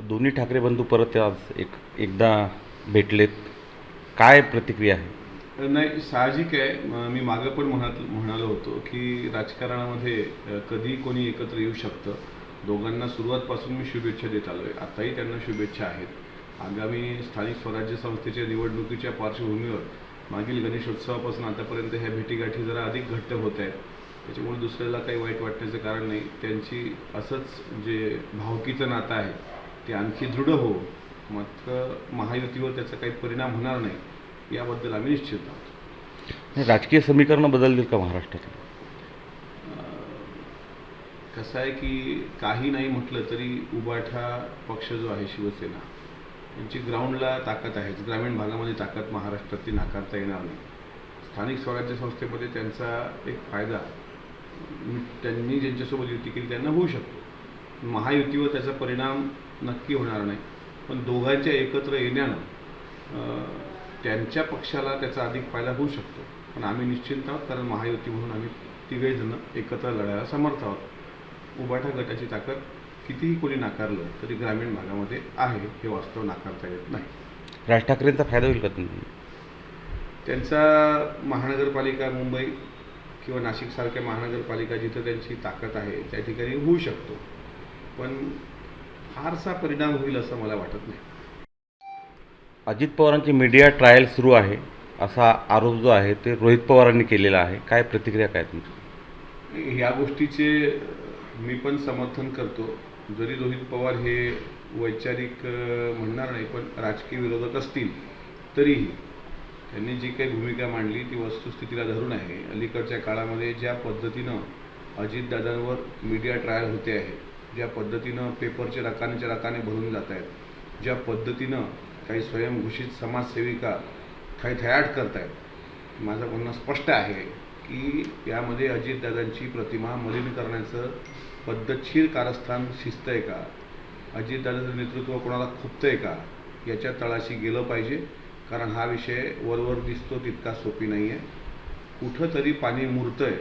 दोन्ही ठाकरे बंधू परत आज एकदा भेटलेत. काय प्रतिक्रिया आहे? नाही, साहजिक आहे. मी मागं पण म्हणालो होतो की राजकारणामध्ये कधी कोणी एकत्र येऊ शकतं. दोघांना सुरुवातपासून मी शुभेच्छा देत आलो आहे. आताही त्यांना शुभेच्छा आहेत. आगामी स्थानिक स्वराज्य संस्थेच्या निवडणुकीच्या पार्श्वभूमीवर मागील गणेशोत्सवापासून आतापर्यंत ह्या भेटीगाठी जरा अधिक घट्ट होत आहेत. त्याच्यामुळे दुसऱ्याला काही वाईट वाटण्याचं कारण नाही. त्यांची असंच जे भावकीचं नातं आहे ते आणखी दृढ हो, मात्र महायुतीवर त्याचा काही परिणाम होणार नाही याबद्दल आम्ही निश्चित आहोत. राजकीय समीकरणं बदलतील का महाराष्ट्रात? कसं आहे की काही नाही म्हटलं तरी उबाठा पक्ष जो आहे शिवसेना यांची ग्राउंडला ताकद आहेच. ग्रामीण भागामध्ये ताकद महाराष्ट्रातली नाकारता येणार नाही. स्थानिक स्वराज्य संस्थेमध्ये त्यांचा एक फायदा त्यांनी ज्यांच्यासोबत युती केली त्यांना होऊ शकतो. महायुतीवर त्याचा परिणाम नक्की होणार नाही, पण दोघांच्या एकत्र येण्यानं त्यांच्या पक्षाला त्याचा अधिक फायदा होऊ शकतो. पण आम्ही निश्चिंत आहोत, कारण महायुती म्हणून आम्ही तिघेजण एकत्र लढायला समर्थ आहोत. उबाठा गटाची ताकद कितीही कोणी नाकारलं तरी ग्रामीण भागामध्ये आहे, हे वास्तव नाकारता येत नाही. राज ठाकरेंचा फायदा होईल का तुम्ही? त्यांचा महानगरपालिका मुंबई किंवा नाशिकसारख्या महानगरपालिका जिथं त्यांची ताकद आहे त्या ठिकाणी होऊ शकतो, पण फारसा परिणाम होईल असं मला वाटत नाही. अजित पवारांची मीडिया ट्रायल सुरू आहे असा आरोप जो आहे ते रोहित पवारांनी केलेला आहे. काय प्रतिक्रिया काय तुमची? ह्या गोष्टीचे मी पण समर्थन करतो. जरी रोहित पवार हे वैचारिक म्हणणार नाही, पण राजकीय विरोधक असतील तरीही त्यांनी जी काही भूमिका मांडली ती वस्तुस्थितीला धरून आहे. अलीकडच्या काळामध्ये ज्या पद्धतीनं अजितदादांवर मीडिया ट्रायल होते आहे, ज्या पद्धतीनं पेपरचे रकानेच्या रकाने भरून जात आहेत, ज्या पद्धतीनं काही स्वयंघोषित समाजसेविका काही थयाट करत आहेत, माझं म्हणणं स्पष्ट आहे की यामध्ये अजितदादांची प्रतिमा मलिन करण्याचं पद्धतशीर कारस्थान शिस्त आहे का, अजितदादाचं नेतृत्व कोणाला खुपतं आहे का, याच्या तळाशी गेलं पाहिजे. कारण हा विषय वरवर दिसतो तितका सोपी नाही आहे. कुठंतरी पाणी मुरतं आहे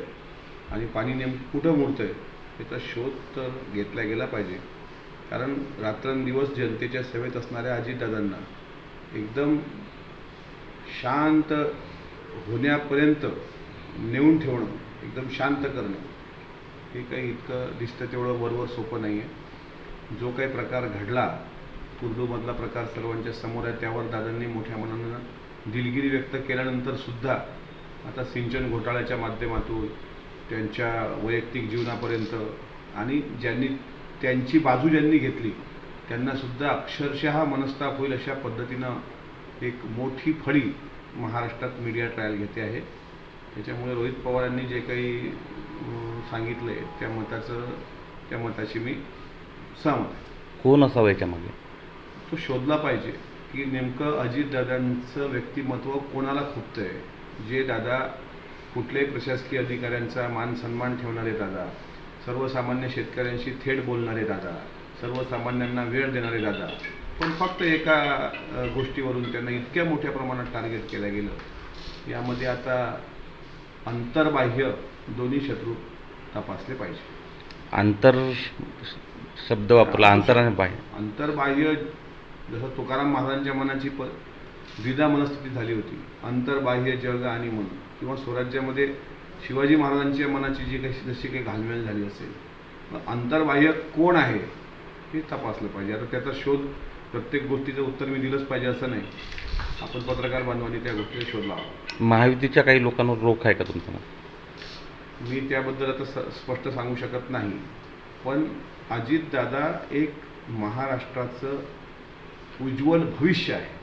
आणि पाणी नेमकं कुठं मुरतं आहे याचा शोध तर घेतला गेला पाहिजे. कारण रात्रंदिवस जनतेच्या सेवेत असणाऱ्या अजितदादांना एकदम शांत होण्यापर्यंत नेऊन ठेवणं, एकदम शांत करणं हे काही इतकं दिसतं तेवढं वरवर सोपं नाही आहे. जो काही प्रकार घडला, उर्दूमधला प्रकार सर्वांच्या समोर आहे, त्यावर दादांनी मोठ्या मनानं दिलगिरी व्यक्त केल्यानंतरसुद्धा आता सिंचन घोटाळ्याच्या माध्यमातून त्यांच्या वैयक्तिक जीवनापर्यंत आणि त्यांची बाजू ज्यांनी घेतली त्यांनासुद्धा अक्षरशः मनस्ताप होईल अशा पद्धतीनं एक मोठी फळी महाराष्ट्रात मीडिया ट्रायल घेते आहे. त्याच्यामुळे रोहित पवारांनी जे काही सांगितलं आहे त्या मताशी मी सहमत आहे. कोण असावं याच्यामागे? तो शोधला पाहिजे की नेमकं अजितदादांचं व्यक्तिमत्व कोणाला खुपतं आहे. जे दादा कुठल्याही प्रशासकीय अधिकाऱ्यांचा मान सन्मान ठेवणारे दादा, सर्वसामान्य शेतकऱ्यांशी थेट बोलणारे दादा, सर्वसामान्यांना वेळ देणारे दादा, पण फक्त एका गोष्टीवरून त्यांना इतक्या मोठ्या प्रमाणात टार्गेट केलं गेलं. यामध्ये आता अंतर्बाह्य दोन्ही शत्रू तपासले पाहिजे. आंतर शब्द वापरला, अंतर आणि बाह्य. अंतर्बाह्य जसं तुकाराम महाराजांच्या मनाची द्विधा मनस्थिती झाली होती, अंतर्बाह्य जग आणि मन, किंवा स्वराज्यामध्ये शिवाजी महाराजांच्या मनाची जी काही जशी काही घालमेल झाली असेल, अंतर्बाह्य कोण आहे हे तपासलं पाहिजे. आता त्याचा शोध प्रत्येक गोष्टीचं उत्तर मी दिलंच पाहिजे असं नाही. आपण पत्रकार बांधवांनी त्या गोष्टीचा शोध लावा. महायुतीच्या काही लोकांवर रोख आहे का तुमचा? मी त्याबद्दल आता स्पष्ट सांगू शकत नाही, पण अजितदादा एक महाराष्ट्राचं उज्ज्वल भविष्य आहे.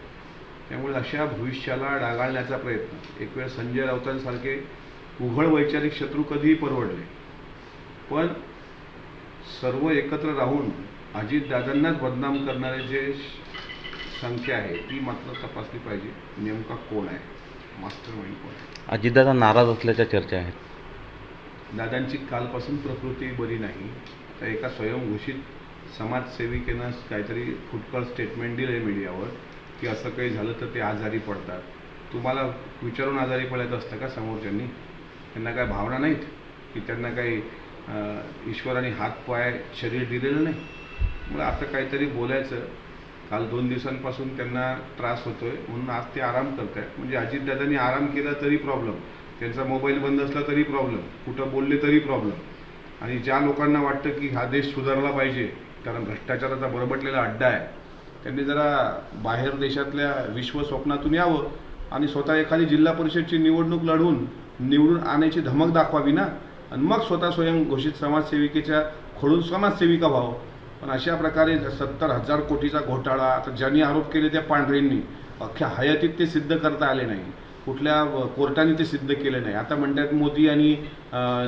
त्यामुळे अशा भविष्याला डागाळण्याचा प्रयत्न, एक वेळ संजय राऊतांसारखे उघड वैचारिक शत्रू कधीही परवडले, पण सर्व एकत्र राहून अजितदादांनाच बदनाम करणारे जे संख्या आहे ती मात्र तपासली पाहिजे. नेमका कोण आहे, मास्टर माइंड कोण आहे. अजितदादा नाराज असल्याच्या चर्चा आहेत. दादांची कालपासून प्रकृती बरी नाही. तर एका स्वयंघोषित समाजसेविकेनं काहीतरी फुटकळ स्टेटमेंट दिलं आहे मीडियावर की असं काही झालं तर ते आजारी पडतात. तुम्हाला विचारून आजारी पडायचं असतं का समोरच्यांनी? त्यांना काय भावना नाहीत की त्यांना काही ईश्वराने हात पाय शरीर दिलेलं नाही? मग असं काहीतरी बोलायचं. काल 2 दिवसांपासून त्यांना त्रास होतोय म्हणून आज ते आराम करत आहेत. म्हणजे अजितदादांनी आराम केला तरी प्रॉब्लेम, त्यांचा मोबाईल बंद असला तरी प्रॉब्लेम, कुठं बोलले तरी प्रॉब्लेम. आणि ज्या लोकांना वाटतं की हा देश सुधारला पाहिजे कारण भ्रष्टाचाराचा बरबटलेला अड्डा आहे, त्यांनी जरा बाहेर देशातल्या विश्वस्वप्नातून यावं आणि स्वतः एखादी जिल्हा परिषदची निवडणूक लढवून निवडून आणायची धमक दाखवावी ना, आणि मग स्वतः स्वयंघोषित समाजसेविकेच्या खोडून समाजसेविका व्हावं. पण अशा प्रकारे 70,000 कोटीचा घोटाळा, आता ज्यांनी आरोप केले त्या पांढरेंनी अख्ख्या हयातीत ते सिद्ध करता आले नाही, कुठल्या कोर्टाने ते सिद्ध केले नाही. आता म्हणतात मोदी आणि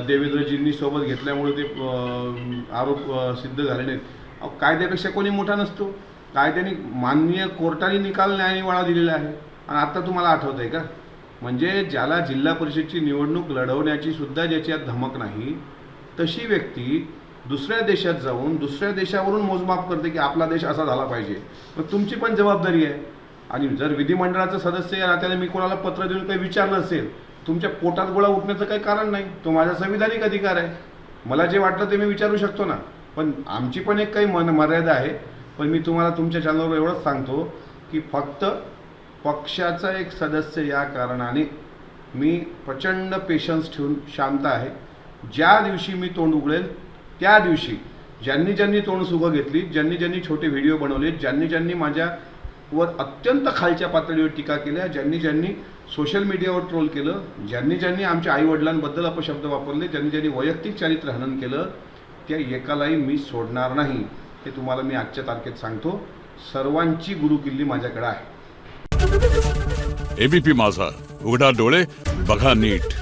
देवेंद्रजींनी सोबत घेतल्यामुळे ते आरोप सिद्ध झाले नाहीत. कायद्यापेक्षा कोणी मोठा नसतो. कायद्याने माननीय कोर्टाने निकाल न्यायनिवाडा दिलेला आहे. आणि आता तुम्हाला आठवत आहे का, म्हणजे ज्याला जिल्हा परिषदची निवडणूक लढवण्याची सुद्धा ज्याच्यात धमक नाही, तशी व्यक्ती दुसऱ्या देशात जाऊन दुसऱ्या देशावरून मोजमाप करते की आपला देश असा झाला पाहिजे. मग तुमची पण जबाबदारी आहे. आणि जर विधिमंडळाचं सदस्य या नात्याने मी कोणाला पत्र देऊन काही विचारलं असेल, तुमच्या पोटात गोळा उठण्याचं काही कारण नाही. तो माझा संविधानिक अधिकार आहे. मला जे वाटलं ते मी विचारू शकतो ना. पण आमची पण एक काही मर्यादा आहे. पण मी तुम्हाला तुमच्या चॅनलवर एवढंच सांगतो की फक्त पक्षाचा एक सदस्य या कारणाने मी प्रचंड पेशन्स ठेवून शांत आहे. ज्या दिवशी मी तोंड उघडेल त्या दिवशी ज्यांनी ज्यांनी तोंड सुगं घेतली, ज्यांनी ज्यांनी छोटे व्हिडिओ बनवले, ज्यांनी ज्यांनी माझ्यावर अत्यंत खालच्या पातळीवर टीका केल्या, ज्यांनी ज्यांनी सोशल मीडियावर ट्रोल केलं, ज्यांनी ज्यांनी आमच्या आईवडिलांबद्दल अपशब्द वापरले, ज्यांनी ज्यांनी वैयक्तिक चारित्र्य हनन केलं, त्या एकालाही मी सोडणार नाही. हे तुम्हाला मी आजच्या तारखेत सांगतो. सर्वांची गुरुकिल्ली माझ्याकडे आहे. एबीपी माझा, उघडा डोळे बघा नीट.